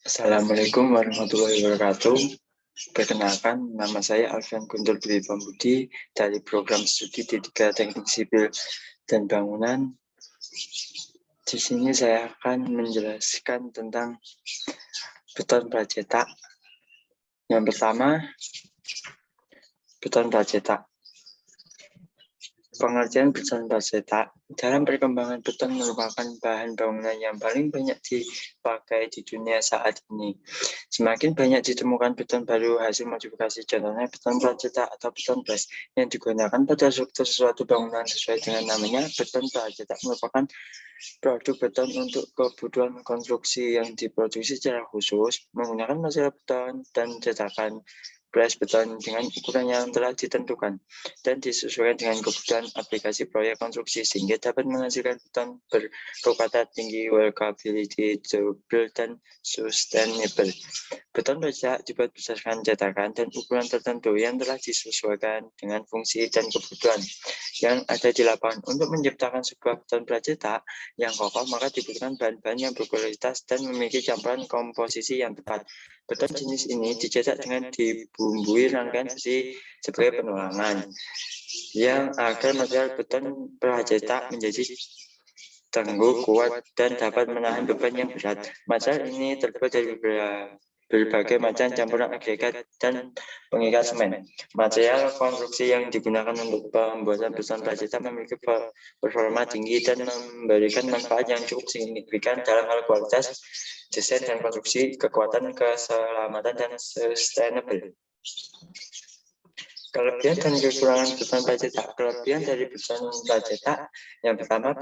Assalamualaikum warahmatullahi wabarakatuh. Perkenalkan, nama saya Alfian Guntur Dwi Pambudi dari program studi D3 Teknik Sipil dan Bangunan. Di sini saya akan menjelaskan tentang beton pracetak. Yang pertama, beton pracetak. Pengertian beton pracetak dalam perkembangan beton merupakan bahan bangunan yang paling banyak dipakai di dunia saat ini. Semakin banyak ditemukan beton baru hasil modifikasi, contohnya beton pracetak atau beton pres yang digunakan pada struktur suatu bangunan sesuai dengan namanya. Beton pracetak merupakan produk beton untuk kebutuhan konstruksi yang diproduksi secara khusus menggunakan material beton dan cetakan pres beton dengan ukuran yang telah ditentukan dan disesuaikan dengan kebutuhan aplikasi proyek konstruksi sehingga dapat menghasilkan beton berkekuatan tinggi, workability, durable, dan sustainable. Beton pracetak dibuat berdasarkan cetakan dan ukuran tertentu yang telah disesuaikan dengan fungsi dan kebutuhan yang ada di lapangan. Untuk menciptakan sebuah beton pracetak yang kokoh, maka dibutuhkan bahan-bahan yang berkualitas dan memiliki campuran komposisi yang tepat. Beton jenis ini dicetak dengan dibumbui rangkaian besi sebagai penulangan yang agar material beton pracetak menjadi tangguh, kuat, dan dapat menahan beban yang berat. Material ini terbuat dari berbagai macam campuran agregat dan pengikat semen. Material konstruksi yang digunakan untuk pembuatan beton pracetak memiliki performa tinggi dan memberikan manfaat yang cukup signifikan dalam hal kualitas, desain dan konstruksi, kekuatan, keselamatan, dan sustainable. Kelebihan dan kekurangan beton pracetak. Kelebihan dari beton pracetak yang pertama,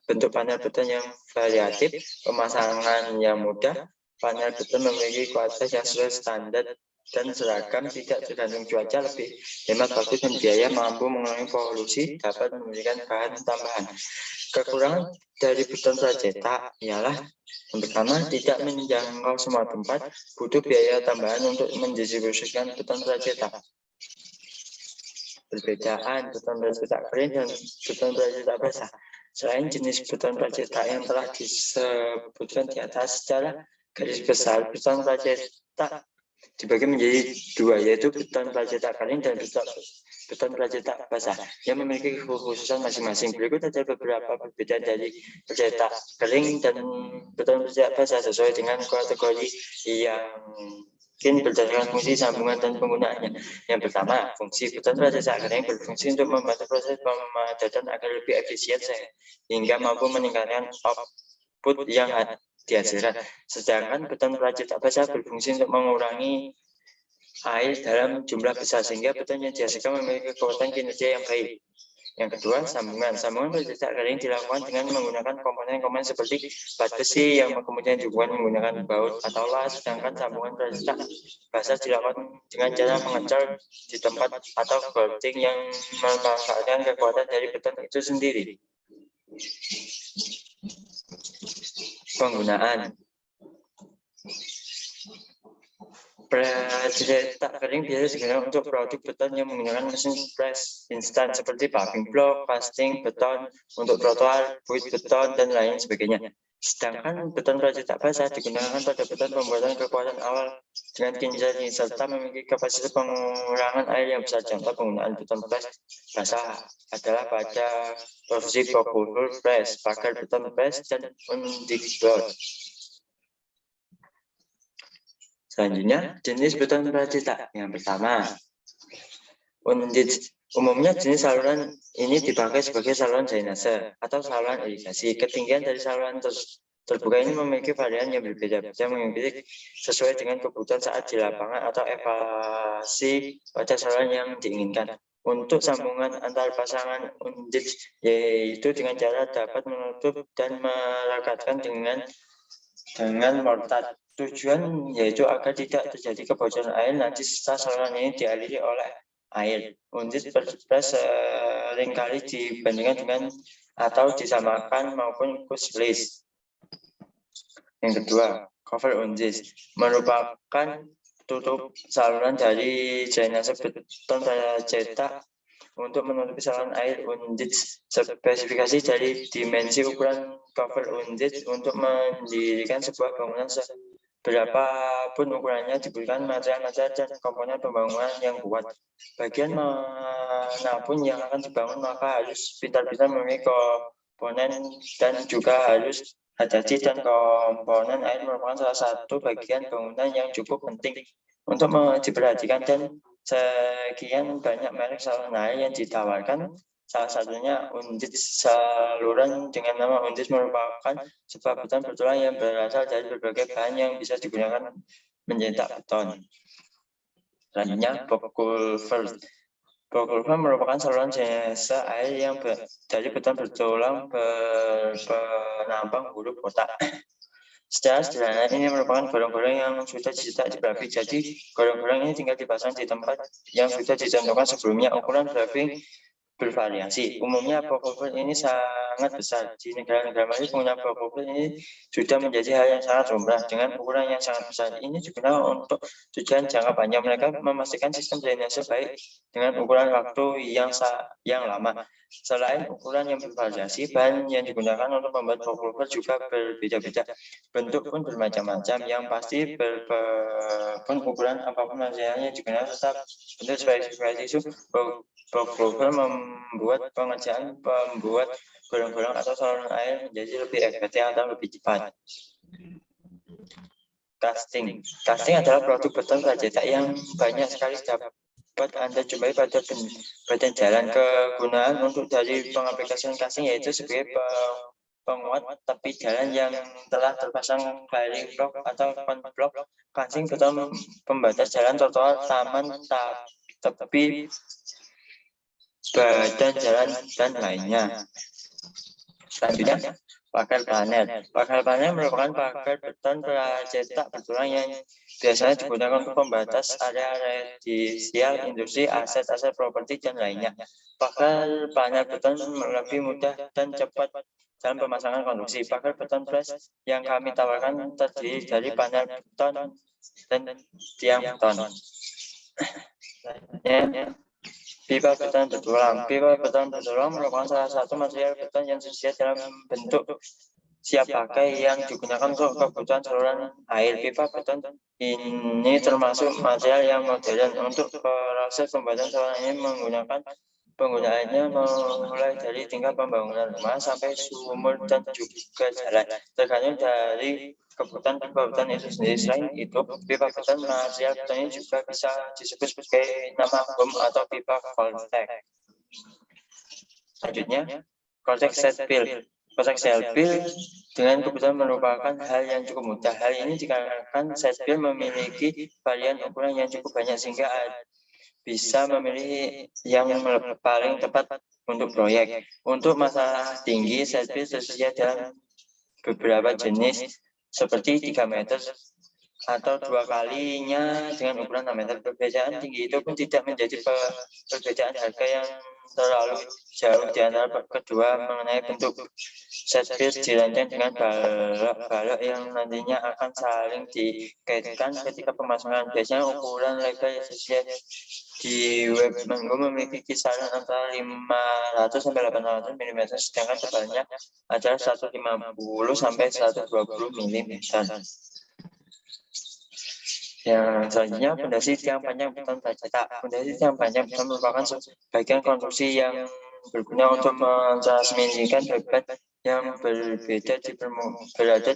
bentuk panel beton yang variatif, pemasangan yang mudah. Panel beton memiliki kualitas yang sesuai standar dan seragam, tidak tergantung cuaca, lebih hemat waktu dan biaya, mampu mengurangi polusi, dapat memberikan bahan tambahan. Kekurangan dari beton pracetak ialah yang pertama, tidak menjangkau semua tempat, butuh biaya tambahan untuk mendistribusikan beton pracetak. Perbedaan beton pracetak kering dan beton pracetak basah. Selain jenis beton pracetak yang telah disebutkan di atas, secara garis besar beton pracetak dibagi menjadi dua, yaitu beton pracetak kering dan beton pracetak basah yang memiliki kekhususan masing-masing. Berikut ada beberapa perbedaan dari pracetak kering dan beton pracetak basah sesuai dengan kategori yang berdasarkan fungsi, sambungan, dan penggunaannya. Yang pertama, fungsi beton pracetak kering berfungsi untuk membantu proses pemadatan agar lebih efisien sehingga mampu meningkatkan output yang dihasilkan. Sedangkan beton pracetak basah berfungsi untuk mengurangi air dalam jumlah besar sehingga beton yang dihasilkan memiliki kekuatan kinerja yang baik. Yang kedua, sambungan. Sambungan pracetak kering dilakukan dengan menggunakan komponen-komponen seperti bat besi yang kemudian dihubungkan menggunakan baut atau las, sedangkan sambungan pracetak basah dilakukan dengan cara mengecal di tempat atau bolting yang memanfaatkan kekuatan dari beton itu sendiri. Penggunaan pracetak kering biasa digunakan untuk produk beton yang menggunakan mesin press instan seperti paving block, casting beton untuk trotoar, buit beton, dan lain sebagainya. Sedangkan beton pracetak basah digunakan pada beton pembuatan kekuatan awal dengan kinerja tinggi serta memiliki kapasitas pengurangan air yang besar. Contoh penggunaan beton press basah adalah pada produksi populur press, pagar beton press, dan undikbot. Selanjutnya, jenis beton pracetak. Yang pertama, undit. Umumnya jenis saluran ini dipakai sebagai saluran drainase atau saluran irigasi. Ketinggian dari saluran terbuka ini memiliki varian yang berbeda-beda mengikuti sesuai dengan kebutuhan saat di lapangan atau evaluasi pada saluran yang diinginkan. Untuk sambungan antar pasangan undit, yaitu dengan cara dapat menutup dan merekatkan dengan mortar. Tujuan yaitu agar tidak terjadi kebocoran air nanti setelah saluran ini dialiri oleh air. Undit press seringkali dibandingkan dengan atau disamakan maupun kuslis. Yang kedua, cover undit merupakan tutup saluran dari drainase beton pracetak untuk menutupi saluran air undit. Spesifikasi dari dimensi ukuran cover undit untuk mendirikan sebuah bangunan Berapapun ukurannya dibutuhkan material-material dan komponen pembangunan yang kuat. Bagian manapun yang akan dibangun maka harus pintar-pintar memilih komponen dan juga harus hati-hati, dan komponen air merupakan salah satu bagian bangunan yang cukup penting untuk diperhatikan. Dan sekian banyak merek saluran air yang ditawarkan. Salah satunya undit saluran dengan nama undit merupakan sebuah beton bertulang yang berasal dari berbagai bahan yang bisa digunakan mencetak beton. Selanjutnya, Bokulver. Bokulver merupakan saluran drainase air yang dari beton bertulang berpenampang huruf kotak. Secara sederhana, ini merupakan gorong-gorong yang sudah dicetak di pabrik. Jadi, gorong-gorong ini tinggal dipasang di tempat yang sudah ditentukan sebelumnya. Ukuran pabrik bervariasi. Umumnya bokulver ini sangat besar. Di negara-negara maju penggunaan bokulver ini sudah menjadi hal yang sangat lumrah dengan ukuran yang sangat besar. Ini digunakan untuk tujuan jangka panjang. Mereka memastikan sistem drainase baik dengan ukuran waktu yang lama. Selain ukuran yang bervariasi, bahan yang digunakan untuk membuat bokulver juga berbeda-beda. Bentuk pun bermacam-macam. Yang pasti berapapun ukuran apapun materialnya digunakan tetap bentuk spesifikasi itu. Bokulver membuat pengerjaan pembuat gorong-gorong atau saluran air menjadi lebih efektif atau lebih cepat. Casting. Casting adalah produk beton pracetak yang banyak sekali dapat Anda jumpai pada badan jalan. Kegunaan untuk dari pengaplikasian casting yaitu sebagai penguat tepi jalan yang telah terpasang clearing block atau block, casting beton pembatas jalan, trotoar, taman, tepi badan jalan, dan lainnya. Selanjutnya, pagar panel. Pagar panel merupakan pagar beton pracetak bertulang yang biasanya digunakan untuk pembatas area residensial, industri, aset-aset properti, dan lainnya. Pagar panel beton lebih mudah dan cepat dalam pemasangan konstruksi. Pagar beton press yang kami tawarkan terdiri dari panel beton dan tiang beton. Pipa beton bertulang. Pipa beton bertulang merupakan salah satu material beton yang tersedia dalam bentuk siap pakai yang digunakan untuk kebutuhan saluran air. Pipa beton ini termasuk material yang modern. Untuk proses pembuatan saluran ini penggunaannya mulai dari tingkat pembangunan rumah sampai sumur dan juga jalan, tergantung dari kebutuhan pipa beton itu sendiri. Selain itu, pipa beton material beton ini juga bisa disebut sebagai nama bom atau pipa Voltec. Selanjutnya, Voltec set bill. Voltec set bill dengan kebetulan merupakan hal yang cukup mudah. Hal ini dikarenakan set bill memiliki varian ukuran yang cukup banyak sehingga bisa memilih yang paling tepat untuk proyek. Untuk masalah tinggi, set bill tersedia dalam beberapa jenis seperti 3 meter atau 2 kalinya dengan ukuran 6 meter. Perbedaan tinggi itu pun tidak menjadi perbedaan harga yang terlalu jauh di antara kedua mengenai bentuk. Set bill dirancang dengan balok yang nantinya akan saling dikaitkan ketika pemasangan. Biasanya ukuran lebar yang tersedia di web Mango memiliki kisaran antara 500 sampai 800 mm, sedangkan tebalnya adalah 150 sampai 120 mm. Yang selanjutnya, pondasi tiang panjang beton pracetak. Pondasi tiang panjang beton merupakan bagian konstruksi yang berguna untuk mentransmisikan beban yang berada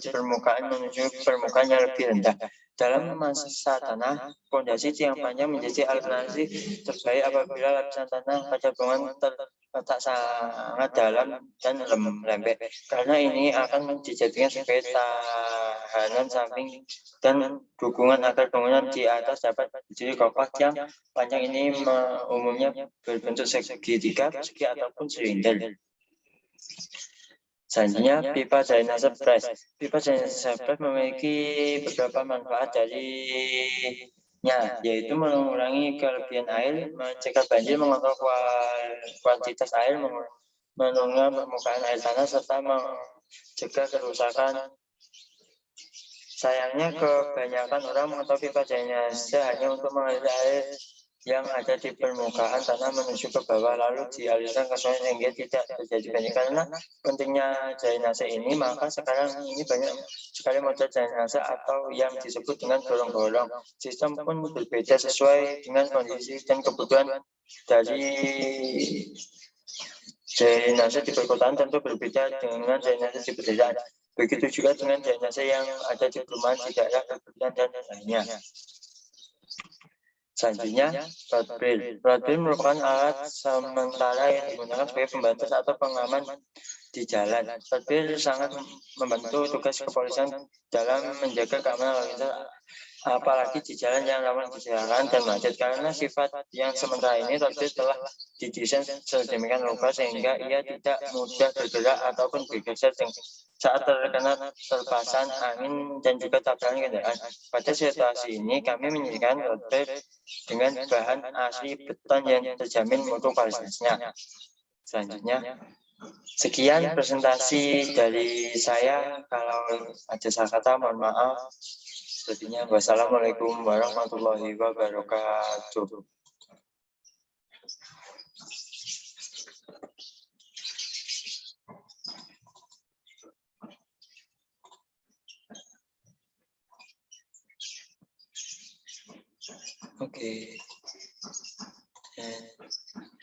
di permukaan menuju permukaan yang lebih rendah. Dalam masa tanah, pondasi tiang panjang menjadi alternatif terbaik apabila lapisan tanah pada bangunan terletak sangat dalam dan lembek, karena ini akan dijadikan sebagai tahanan samping dan dukungan agar bangunan di atas dapat berdiri kokoh. Tiang panjang ini umumnya berbentuk segitiga, persegi, ataupun silinder. Selanjutnya, pipa drainase press. Pipa drainase press memiliki beberapa manfaat darinya, yaitu mengurangi kelebihan air, mencegah banjir, mengontrol kuantitas air, menurunkan permukaan air tanah, serta mencegah kerusakan. Sayangnya, kebanyakan orang mengetahui pipa drainase hanya untuk mengalir air yang ada di permukaan tanah menuju ke bawah lalu dialirkan ke sungai sehingga tidak terjadi banjir. Karena pentingnya drainase ini, maka sekarang ini banyak sekali model drainase atau yang disebut dengan gorong-gorong. Sistem pun berbeda sesuai dengan kondisi dan kebutuhan dari drainase di perkotaan, tentu berbeda dengan drainase di pedesaan. Begitu juga dengan drainase yang ada di perumahan, di daerah perbukitan dan lainnya. Selanjutnya, roadbell. Roadbell merupakan alat sementara yang digunakan sebagai pembatas atau pengaman di jalan. Roadbell sangat membantu tugas kepolisian dalam menjaga keamanan lalu lintas, apalagi di jalan yang rawan kecelakaan dan macet. Karena sifat yang sementara ini, roadbell telah didesain sedemikian rupa sehingga ia tidak mudah bergerak ataupun bergeser saat terkena terpasan angin dan juga tabrakan kendaraan. Pada situasi ini, kami menyediakan roadbell dengan bahan asli beton yang terjamin mutu kualitasnya. Selanjutnya, sekian presentasi dari saya. Kalau ada salah kata, mohon maaf. Selebihnya, wassalamualaikum warahmatullahi wabarakatuh. Oke.